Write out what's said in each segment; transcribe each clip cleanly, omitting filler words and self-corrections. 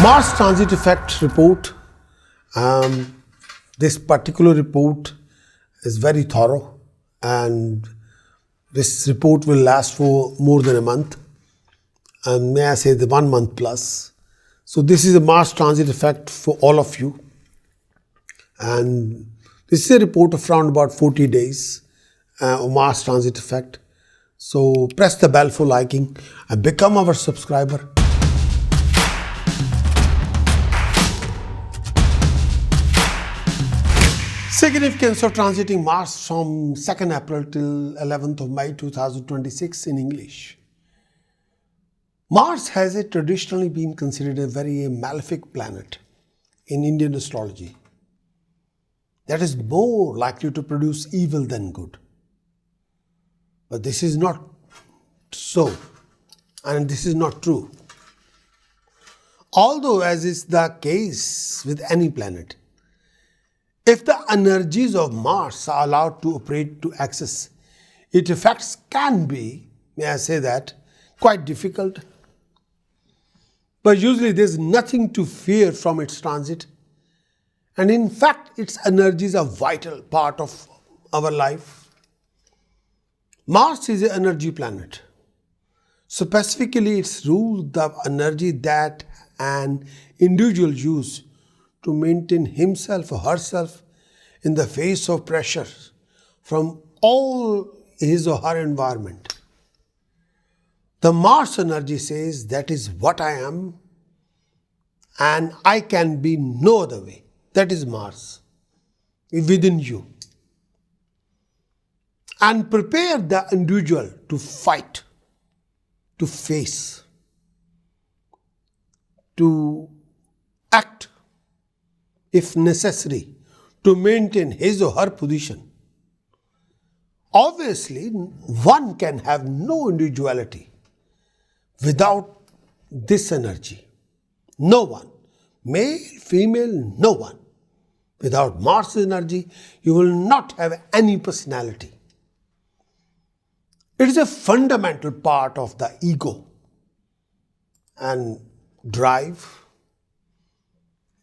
Mars transit effect report. This particular report is very thorough, and this report will last for more than a month, and may I say the 1 month plus. So this is a Mars transit effect for all of you, and this is a report of around about 40 days of Mars transit effect. So press the bell for liking and become our subscriber. Significance of transiting Mars from 2nd April till 11th of May 2026 in English. Mars has traditionally been considered a very malefic planet in Indian astrology that is more likely to produce evil than good. But this is not so, and this is not true. Although, as is the case with any planet, if the energies of Mars are allowed to operate to excess, its effects can be, may I say that, quite difficult. But usually there is nothing to fear from its transit. And in fact, its energies are a vital part of our life. Mars is an energy planet. Specifically, it rules the energy that an individual uses to maintain himself or herself in the face of pressure from all his or her environment. The Mars energy says that is what I am and I can be no other way. That is Mars within you. And prepare the individual to fight, to face, to act if necessary, to maintain his or her position. Obviously, one can have no individuality without this energy. No one, male, female, no one. Without Mars energy, you will not have any personality. It is a fundamental part of the ego and drive,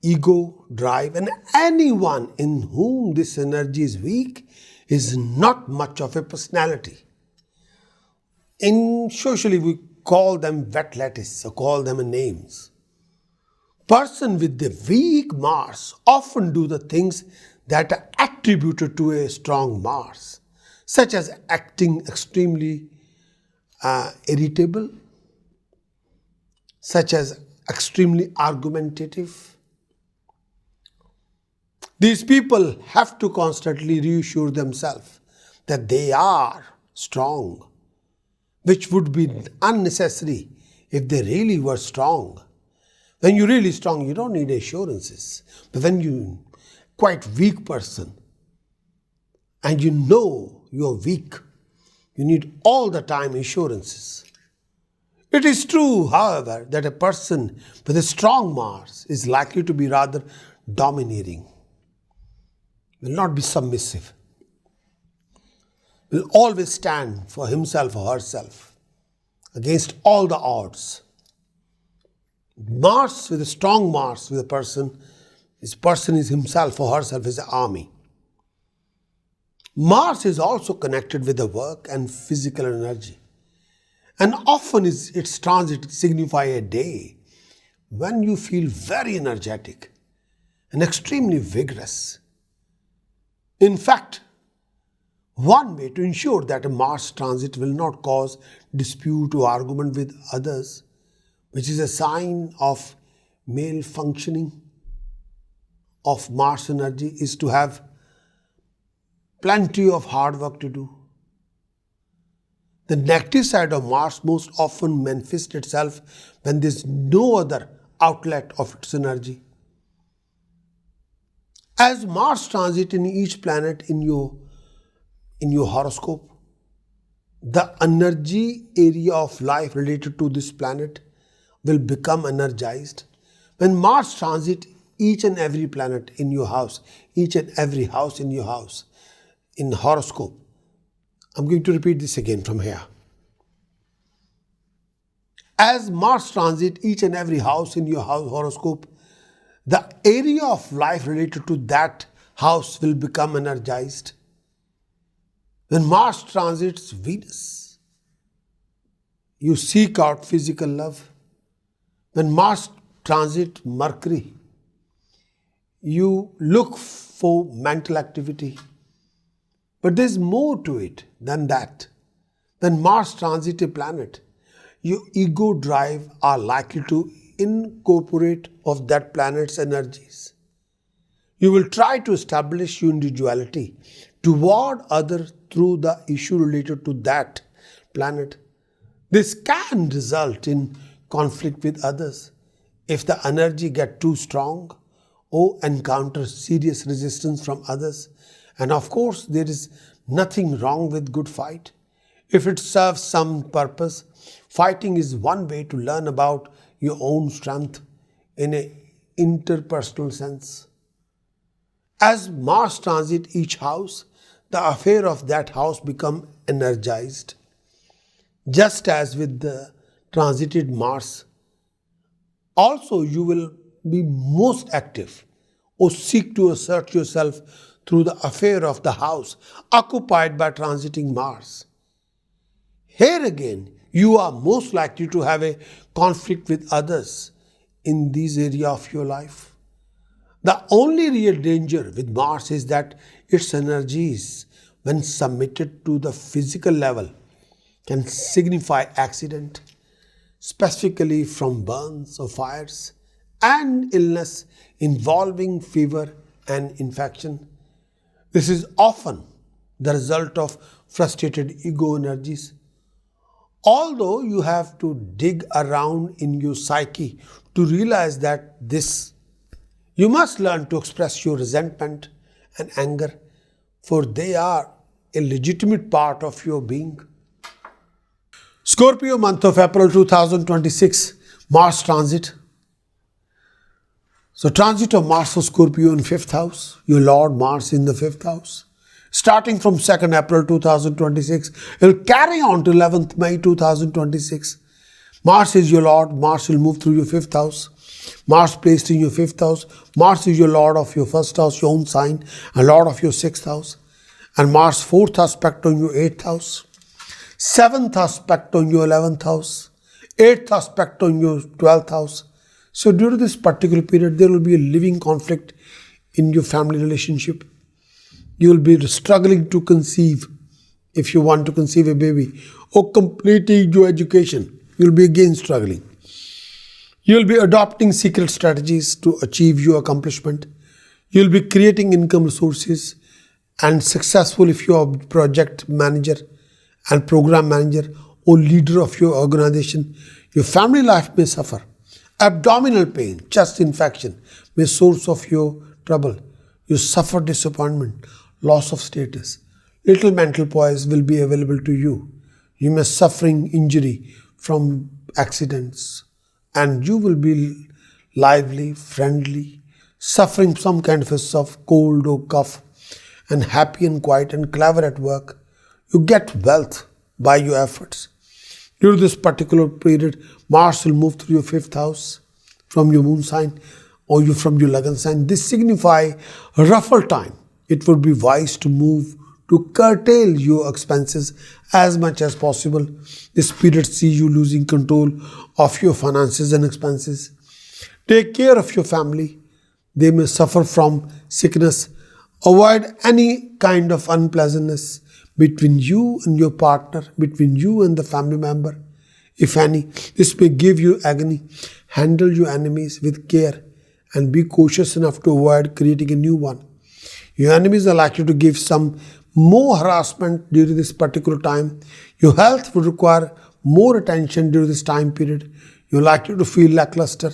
and anyone in whom this energy is weak is not much of a personality. In socially, we call them wet lettuce or call them names. Person with the weak Mars often do the things that are attributed to a strong Mars, such as acting extremely irritable, such as extremely argumentative. These people have to constantly reassure themselves that they are strong, which would be unnecessary if they really were strong. When you're really strong, you don't need assurances. But when you're quite weak person and you know you're weak, you need all the time assurances. It is true, however, that a person with a strong Mars is likely to be rather domineering, will not be submissive, will always stand for himself or herself against all the odds. Mars, with a strong Mars with a person, this person is himself or herself is an army. Mars is also connected with the work and physical energy. And often its transit signify a day when you feel very energetic and extremely vigorous. In fact, one way to ensure that a Mars transit will not cause dispute or argument with others, which is a sign of male functioning of Mars energy, is to have plenty of hard work to do. The negative side of Mars most often manifests itself when there is no other outlet of its energy. As Mars transit in each planet in your horoscope, the energy area of life related to this planet will become energized. When Mars transit each and every planet in your house, each and every house in your house, in horoscope, I'm going to repeat this again from here. As Mars transit each and every house in your house horoscope, the area of life related to that house will become energized. When Mars transits Venus, you seek out physical love. When Mars transits Mercury, you look for mental activity. But there's more to it than that. When Mars transits a planet, your ego drive are likely to incorporate of that planet's energies. You will try to establish your individuality toward others through the issue related to that planet. This can result in conflict with others if the energy gets too strong or encounters serious resistance from others. And of course, there is nothing wrong with good fight. If it serves some purpose, fighting is one way to learn about your own strength in an interpersonal sense. As Mars transit each house, the affair of that house become energized. Just as with the transited Mars, also you will be most active or seek to assert yourself through the affair of the house occupied by transiting Mars. Here again, you are most likely to have a conflict with others in this area of your life. The only real danger with Mars is that its energies, when submitted to the physical level, can signify accident, specifically from burns or fires, and illness involving fever and infection. This is often the result of frustrated ego energies. Although you have to dig around in your psyche to realize that you must learn to express your resentment and anger, for they are a legitimate part of your being. Scorpio, month of April 2026, Mars transit. So transit of Mars for Scorpio in 5th house, your Lord Mars in the 5th house. Starting from 2nd April 2026, it will carry on to 11th May 2026. Mars is your Lord. Mars will move through your 5th house. Mars placed in your 5th house. Mars is your Lord of your 1st house, your own sign, and Lord of your 6th house. And Mars 4th aspect on your 8th house. 7th aspect on your 11th house. 8th aspect on your 12th house. So during this particular period, there will be a living conflict in your family relationship. You will be struggling to conceive if you want to conceive a baby, or completing your education. You will be again struggling. You will be adopting secret strategies to achieve your accomplishment. You will be creating income resources and successful if you are project manager and program manager or leader of your organization. Your family life may suffer. Abdominal pain, chest infection may source of your trouble. You suffer disappointment, loss of status. Little mental poise will be available to you. You may suffering injury from accidents, and you will be lively, friendly, suffering some kind of a cold or cough, and happy and quiet and clever at work. You get wealth by your efforts. During this particular period, Mars will move through your 5th house from your moon sign or from your Lagna sign. This signifies a rougher time. It would be wise to move to curtail your expenses as much as possible. This period sees you losing control of your finances and expenses. Take care of your family. They may suffer from sickness. Avoid any kind of unpleasantness between you and your partner, between you and the family member, if any. This may give you agony. Handle your enemies with care and be cautious enough to avoid creating a new one. Your enemies are likely to give some more harassment during this particular time. Your health will require more attention during this time period. You're likely to feel lackluster,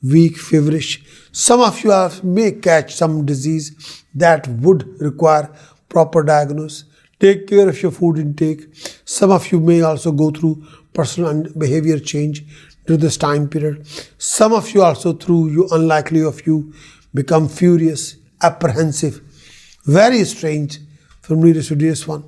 weak, feverish. Some of you may catch some disease that would require proper diagnosis. Take care of your food intake. Some of you may also go through personal and behavior change during this time period. Some of you also, through you, unlikely of you, become furious, apprehensive, very strange, familiar to this one.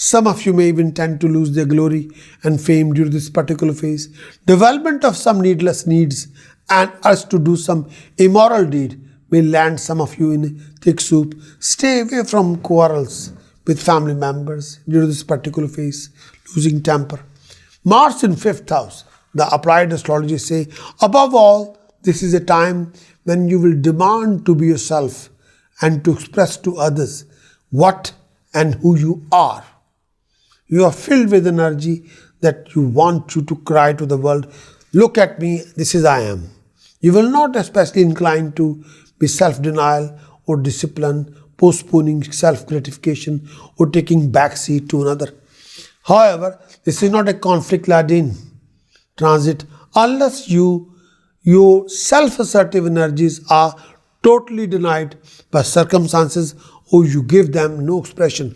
Some of you may even tend to lose their glory and fame during this particular phase. Development of some needless needs and urge to do some immoral deed may land some of you in thick soup. Stay away from quarrels with family members during this particular phase, losing temper. Mars in 5th house, the applied astrology say, above all, this is a time when you will demand to be yourself and to express to others what and who you are. You are filled with energy that you want you to cry to the world, look at me, this is I am. You will not especially inclined to be self-denial or discipline, postponing self-gratification or taking backseat to another. However, this is not a conflict-laden transit unless your self-assertive energies are totally denied by circumstances or you give them no expression.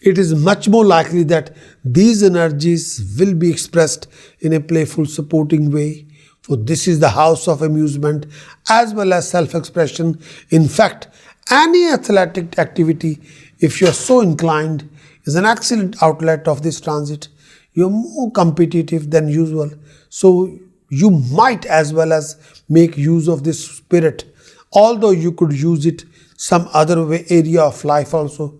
It is much more likely that these energies will be expressed in a playful, supporting way, for this is the house of amusement as well as self-expression. In fact, any athletic activity, if you are so inclined, is an excellent outlet of this transit. You are more competitive than usual, so you might as well as make use of this spirit, although you could use it some other area of life also.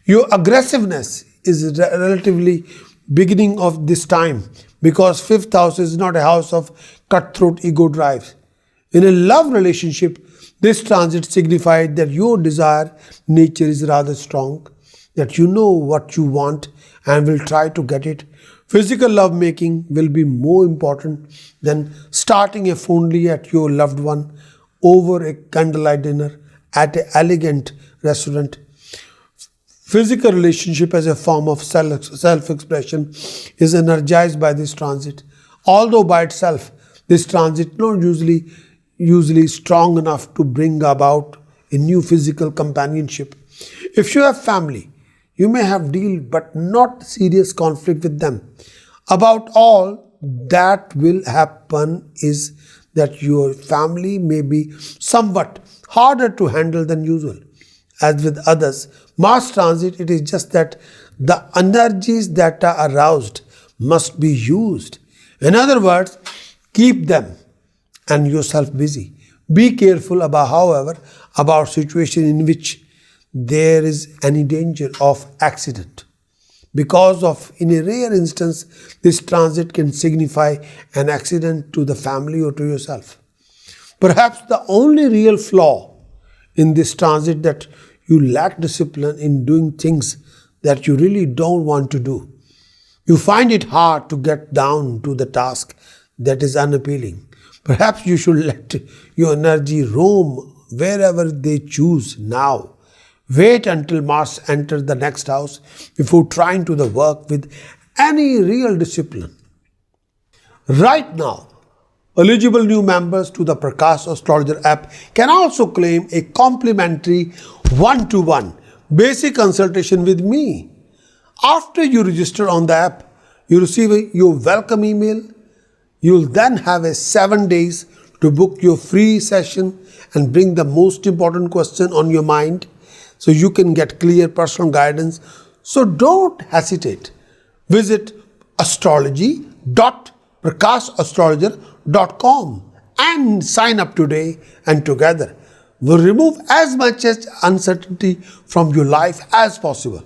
Your aggressiveness is relatively beginning of this time because 5th house is not a house of cutthroat ego drives. In a love relationship, this transit signified that your desire nature is rather strong, that you know what you want and will try to get it. Physical love making will be more important than starting a fondly at your loved one over a candlelight dinner at an elegant restaurant. Physical relationship as a form of self-expression is energized by this transit. Although by itself, this transit not usually strong enough to bring about a new physical companionship. If you have family, you may have deal but not serious conflict with them. About all that will happen is that your family may be somewhat harder to handle than usual. As with others, Mars transit, it is just that the energies that are aroused must be used. In other words, keep them and yourself busy. Be careful about situation in which there is any danger of accident. Because of, in a rare instance, this transit can signify an accident to the family or to yourself. Perhaps the only real flaw in this transit that you lack discipline in doing things that you really don't want to do. You find it hard to get down to the task that is unappealing. Perhaps you should let your energy roam wherever they choose now. Wait until Mars enters the next house before trying to the work with any real discipline. Right now, eligible new members to the Prakash Astrologer app can also claim a complimentary one-to-one basic consultation with me. After you register on the app, you receive your welcome email. You'll then have 7 days to book your free session and bring the most important question on your mind so you can get clear personal guidance. So don't hesitate. Visit astrology.prakashastrologer.com and sign up today, and together we'll remove as much as uncertainty from your life as possible.